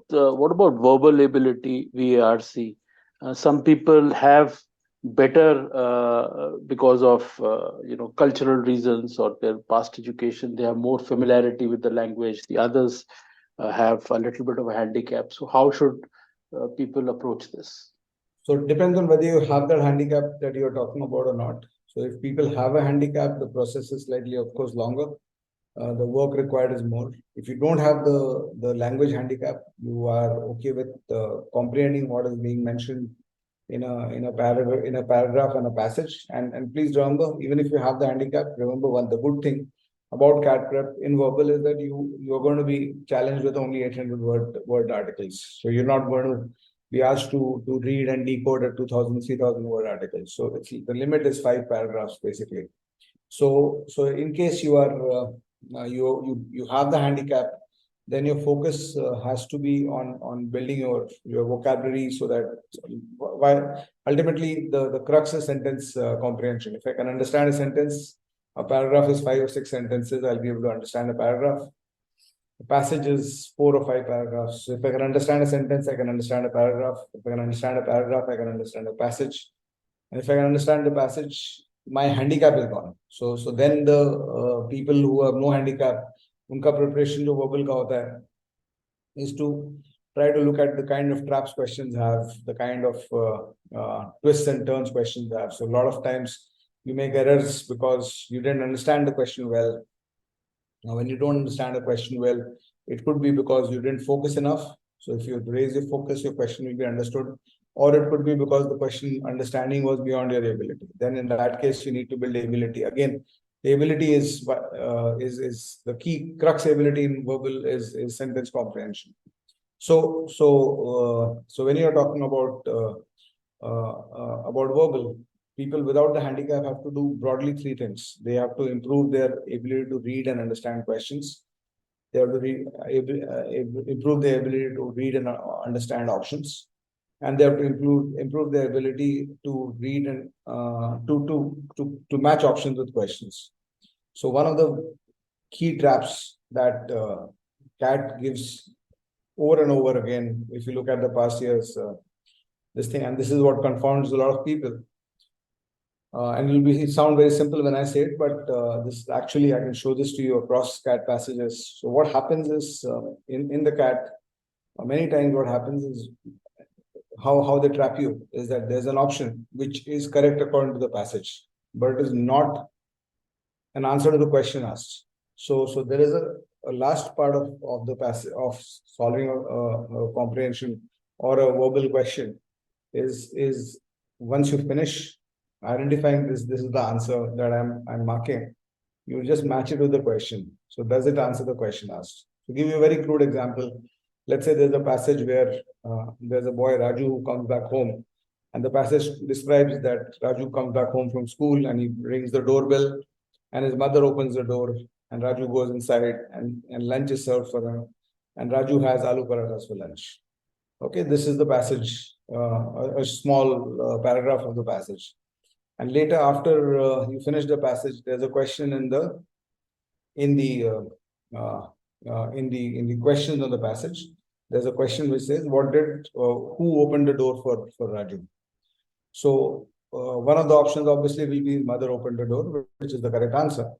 what about verbal ability, VARC? Some people have better because of cultural reasons or their past education. They have more familiarity with the language. The others have a little bit of a handicap. So how should people approach this? So it depends on whether you have that handicap that you're talking about or not. So if people have a handicap, the process is slightly, of course, longer. The work required is more. If you don't have the language handicap, you are okay with comprehending what is being mentioned in a paragraph and a passage. And please remember, even if you have the handicap, remember the good thing about CAT prep in verbal is that you're going to be challenged with only 800 word articles. So you're not going to be asked to read and decode a 2,000, 3,000 word articles. So the limit is 5 paragraphs basically. So in case you are you have the handicap, then your focus has to be on building your vocabulary, so that while ultimately the crux is sentence comprehension. If I can understand a sentence, a paragraph is 5 or 6 sentences, I'll be able to understand a paragraph. The passage is 4 or 5 paragraphs. So if I can understand a sentence, I can understand a paragraph. If I can understand a paragraph, I can understand a passage. And if I can understand the passage, my handicap is gone. So then the people who have no handicap, unka preparation jo verbal ka hota hai, is to try to look at the kind of traps questions have, the kind of twists and turns questions have. So a lot of times you make errors because you didn't understand the question well. Now, when you don't understand a question well, it could be because you didn't focus enough. So if you raise your focus, your question will be understood. Or it could be because the question understanding was beyond your ability. Then in that case, you need to build ability. Again, the ability is the key crux ability in verbal is sentence comprehension. So when you're talking about verbal, people without the handicap have to do broadly 3 things. They have to improve their ability to read and understand questions. They have to improve their ability to read and understand options. And they have to improve their ability to read and to match options with questions. So one of the key traps that CAT gives over and over again, if you look at the past years, this thing, and this is what confounds a lot of people. And it sound very simple when I say it, but this actually I can show this to you across CAT passages. So what happens is in the CAT, many times what happens is how they trap you is that there's an option which is correct according to the passage, but it is not an answer to the question asked. So there is a last part of the passage of solving a comprehension or a verbal question is once you finish identifying this is the answer that I'm marking, you just match it with the question. So does it answer the question asked? To give you a very crude example, let's say there's a passage where there's a boy, Raju, who comes back home. And the passage describes that Raju comes back home from school and he rings the doorbell and his mother opens the door and Raju goes inside and lunch is served for him. And Raju has aloo parathas for lunch. Okay, this is the passage, a small paragraph of the passage. And later, after you finish the passage, there's a question in the questions of the passage. There's a question which says, who opened the door for Raju? So one of the options obviously will be mother opened the door, which is the correct answer.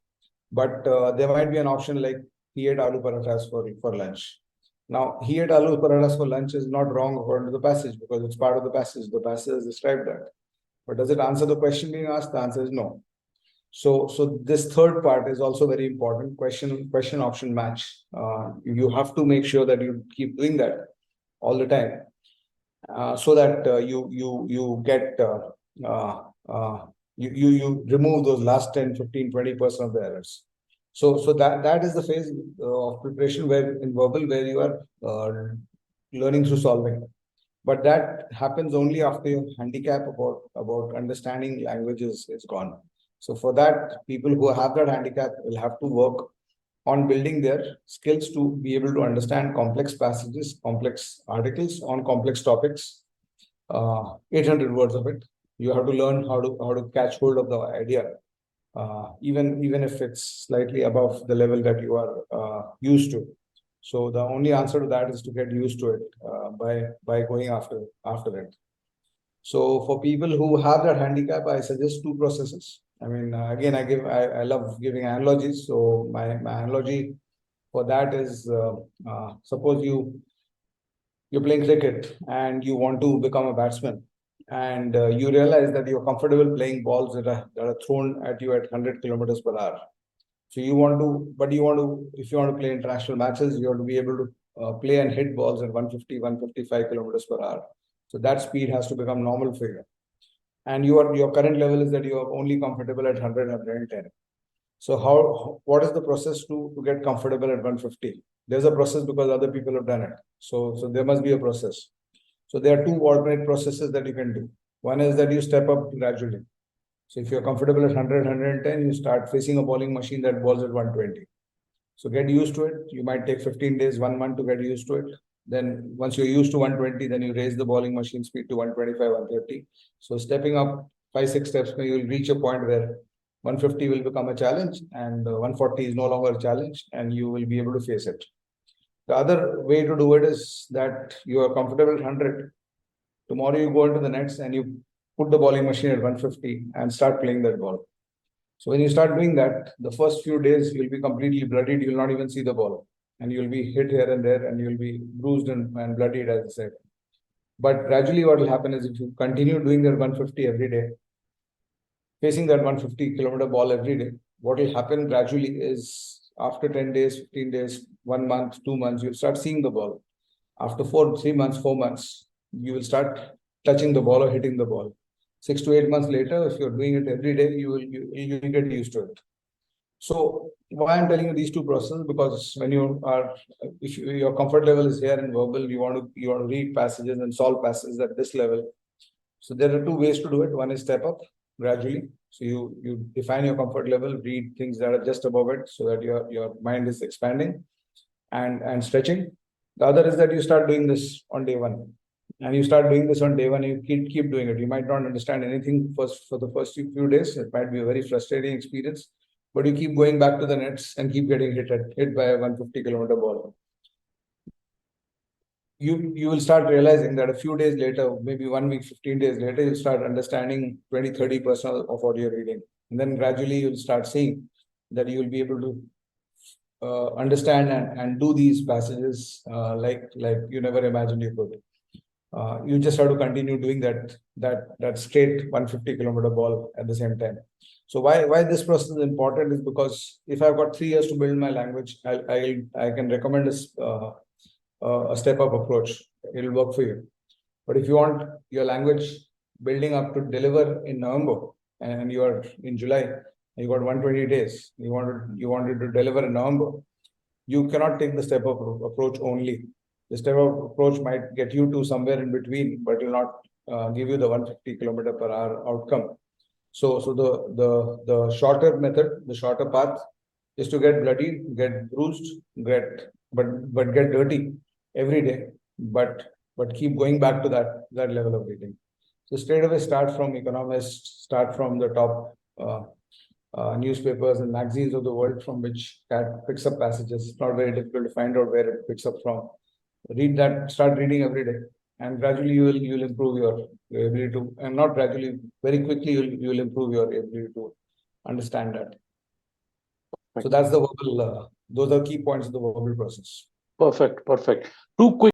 But there might be an option like he ate aloo parathas for lunch. Now, he ate aloo parathas for lunch is not wrong according to the passage because it's part of the passage. The passage has described that. But does it answer the question being asked? The answer is no. So this third part is also very important. Question option match. You have to make sure that you keep doing that all the time, so that you get you remove those last 10, 15, 20% of the errors. So that is the phase of preparation where in verbal where you are learning through solving. But that happens only after your handicap about understanding languages is gone. So for that, people who have that handicap will have to work on building their skills to be able to understand complex passages, complex articles on complex topics, 800 words of it. You have to learn how to catch hold of the idea, even if it's slightly above the level that you are used to. So the only answer to that is to get used to it by going after it. So for people who have that handicap, I suggest two processes. I mean, again, I love giving analogies. So my analogy for that is, suppose you're playing cricket and you want to become a batsman, and you realize that you're comfortable playing balls that are thrown at you at 100 kilometers per hour. So you want to, but you want to, if you want to play international matches, you have to be able to play and hit balls at 150, 155 kilometers per hour. So that speed has to become normal for you. And your current level is that you are only comfortable at 100, 110. So what is the process to get comfortable at 150? There's a process because other people have done it. So there must be a process. So there are two alternate processes that you can do. One is that you step up gradually. So if you're comfortable at 100, 110, you start facing a bowling machine that bowls at 120. So get used to it. You might take 15 days, 1 month to get used to it. Then once you're used to 120, then you raise the bowling machine speed to 125, 130. So stepping up 5, 6 steps, you will reach a point where 150 will become a challenge and 140 is no longer a challenge and you will be able to face it. The other way to do it is that you are comfortable at 100. Tomorrow you go into the nets and you put the bowling machine at 150 and start playing that ball. So when you start doing that, the first few days you'll be completely bloodied. You'll not even see the ball, and you'll be hit here and there, and you'll be bruised and bloodied, as I said. But gradually, what will happen is if you continue doing that 150 every day, facing that 150-kilometer ball every day, what will happen gradually is after 10 days, 15 days, 1 month, 2 months, you'll start seeing the ball. After 3 months, 4 months, you will start touching the ball or hitting the ball. 6 to 8 months later, if you're doing it every day, you will get used to it. So why I'm telling you these two processes, because when you are, if your comfort level is here in verbal, you want to read passages and solve passages at this level. So there are two ways to do it. One is step up gradually. So you define your comfort level, read things that are just above it, so that your mind is expanding and stretching. The other is that you start doing this on day one. And you start doing this on day one, you keep doing it. You might not understand anything for the first few days. It might be a very frustrating experience, but you keep going back to the nets and keep getting hit by a 150-kilometer ball. You will start realizing that a few days later, maybe 1 week, 15 days later, you'll start understanding 20, 30% of what you're reading. And then gradually you'll start seeing that you will be able to understand and do these passages like you never imagined you could. You just have to continue doing that straight 150-kilometer ball at the same time. So why this process is important is because if I've got 3 years to build my language, I can recommend a step-up approach. It'll work for you. But if you want your language building up to deliver in November and you are in July, you got 120 days, you wanted to deliver in November, you cannot take the step-up approach only. The step-up approach might get you to somewhere in between, but will not give you the 150-kilometer per hour outcome. So the shorter method, the shorter path, is to get bloody, get bruised, but get dirty every day, but keep going back to that level of reading. So straight away start from economists, start from the top newspapers and magazines of the world from which CAT picks up passages. It's not very difficult to find out where it picks up from. Read that, start reading every day, and gradually you'll improve your ability to, and not gradually, very quickly you'll improve your ability to understand that. So that's the verbal, those are key points of the verbal process. Perfect. Two quick